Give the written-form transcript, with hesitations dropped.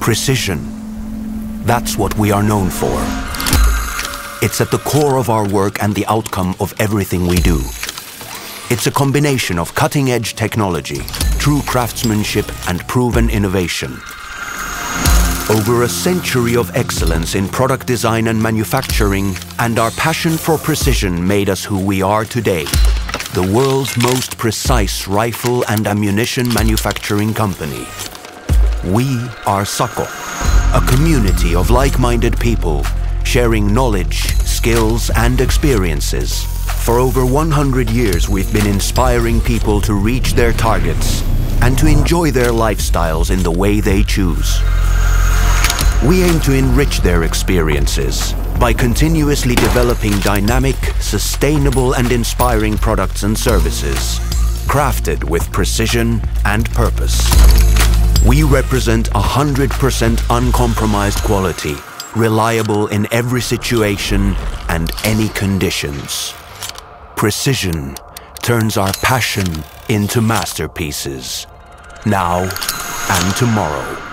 Precision. That's what we are known for. It's at the core of our work and the outcome of everything we do. It's a combination of cutting-edge technology, true craftsmanship, and proven innovation. Over a century of excellence in product design and manufacturing, and our passion for precision made us who we are today. The world's most precise rifle and ammunition manufacturing company. We are SACO, a community of like-minded people sharing knowledge, skills, and experiences. For over 100 years, we've been inspiring people to reach their targets and to enjoy their lifestyles in the way they choose. We aim to enrich their experiences by continuously developing dynamic, sustainable, and inspiring products and services, crafted with precision and purpose. We represent 100% uncompromised quality, reliable in every situation and any conditions. Precision turns our passion into masterpieces, now and tomorrow.